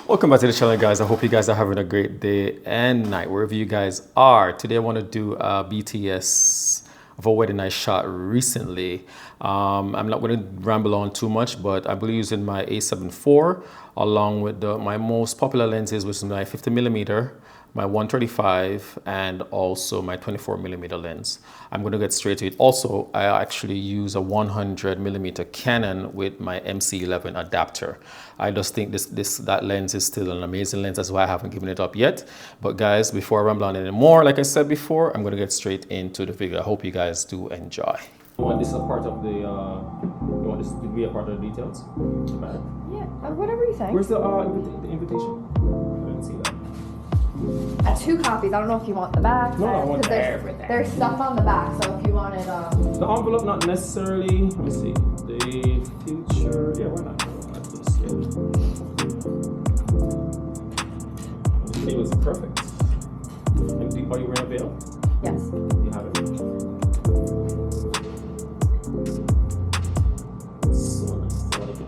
Welcome back to the channel, guys. I hope you guys are having a great day and night wherever you guys are. Today I want to do a BTS of a wedding I shot recently. I'm not going to ramble on too much, but I'll be using my A7IV along with my most popular lenses, which is my 50mm, my 135, and also my 24mm lens. I'm going to get straight to it. Also, I actually use a 100mm Canon with my MC11 adapter. I just think that lens is still an amazing lens. That's why I haven't given it up yet. But guys, before I ramble on anymore, like I said before, I'm going to get straight into the video. I hope you guys do enjoy. You want this a part of the? You want this to be a part of the details? Yeah, whatever you think. Where's the invitation? I didn't see that. 2 copies. I don't know if you want the back. No, I want everything. There's stuff on the back, so if you wanted the envelope, not necessarily. Let me see. The future. Yeah, why not? It was perfect. And are you wearing a veil? Yes. You have it. So nice. I like it.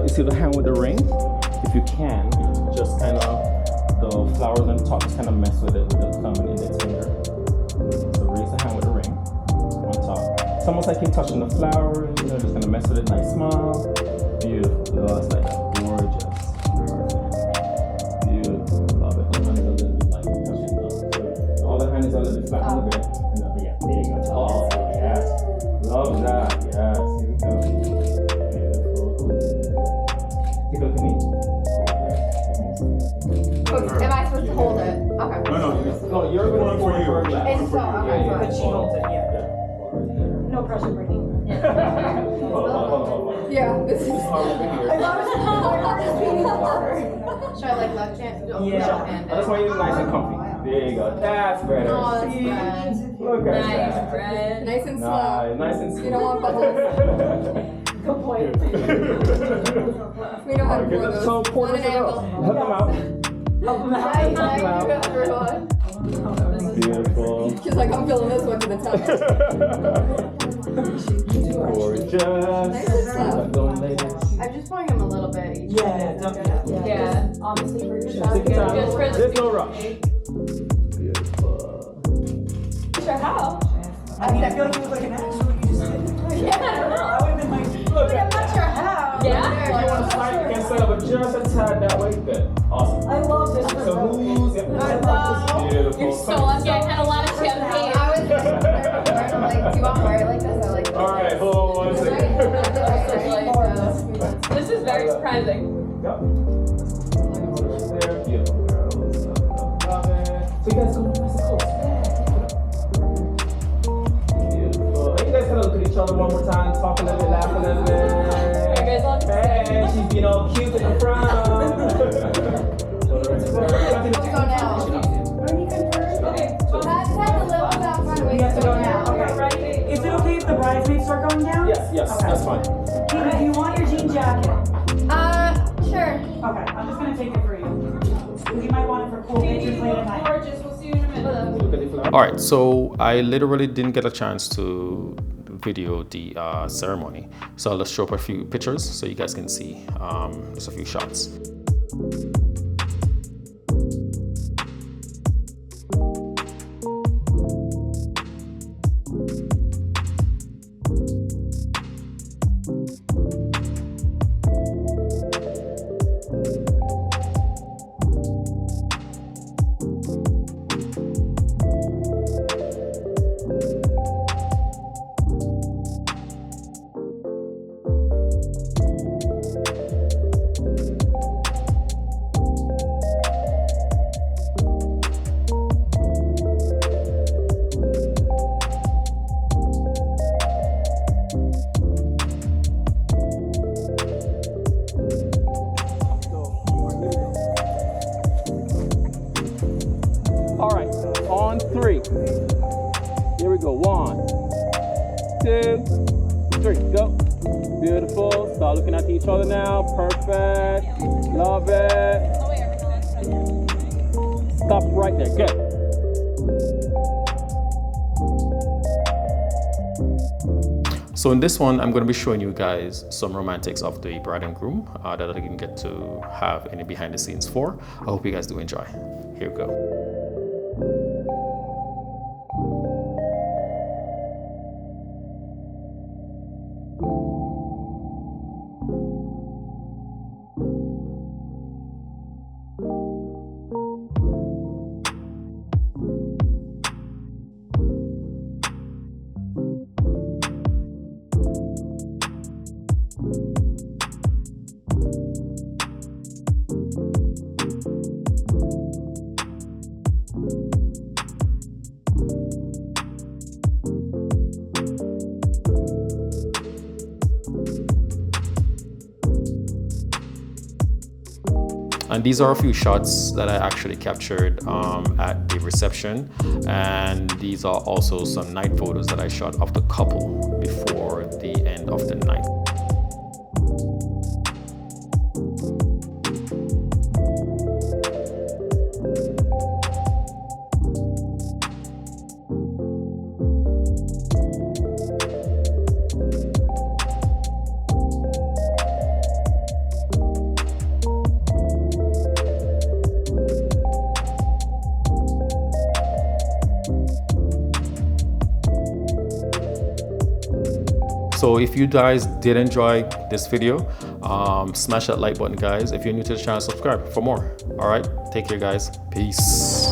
You see the hand with the ring? If you can, just kind of, the flowers on top, just kind of mess with it with the thumb and index finger. So raise the hand with the ring on top. It's almost like you're touching the flower, you know, just kind of mess with it, nice smile. Beautiful, just like that, gorgeous. Beautiful, love it. The hand is a little bit like touching the, all the hand is a little bit flat on the bed. Yeah, there you go. Oh, yes. Love that, yes. Here we go. Look at me. Am I supposed to hold it? Okay. No, you're going for your glass. It's so, okay, But she holds it, yeah. No pressure, Brittany. Yeah, this is. I love it. Should I like left hand? Yeah. I just want you to be nice and comfy. There you go. That's better. Oh, that's See? good. Look at that. Bread. Nice and slow. Nice and slow. You don't want bubbles. Good point. We don't have more of those. So pour On this an out. angle. Help them out. Help them out. Hi, Help them out. everyone. Beautiful. She's like, I'm feeling this one to the top. Gorgeous. Nice and slow. Going ladies. I'm just pouring him a little bit. Yeah. Honestly, for yourself. Take your time. Just for There's no rush. Beautiful. Sure, how? I mean, I feel like it was like an actual, you just did. Yeah, I don't know. I would have been like, look, I'm not sure how. Yeah? If you want to slide, you can slide up just a tad that way. Good. Awesome. I love this. So who's beautiful. You're so lucky. I had a lot of champagne. I was like, do you want to wear it like this? I like this. All right, hold on one second. This is very surprising. Yep. There, beautiful girls. Love it. So you guys go nice and close. Beautiful. And you guys gotta look at each other one more time, talk a little bit, laugh a little bit. Are you guys all Hey, she's being all cute in the front. All right, so I literally didn't get a chance to video the ceremony, so I'll just show up a few pictures so you guys can see just a few shots. All right, on 3. Here we go. 1, 2, 3. Go. Beautiful. Start looking at each other now. Perfect. Love it. Stop right there. Good. So in this one, I'm going to be showing you guys some romantics of the bride and groom that I didn't get to have any behind the scenes for. I hope you guys do enjoy. Here we go. And these are a few shots that I actually captured at the reception. And these are also some night photos that I shot of the couple before the end of the night. So if you guys did enjoy this video, smash that like button, guys. If you're new to the channel, subscribe for more. All right, take care, guys. Peace.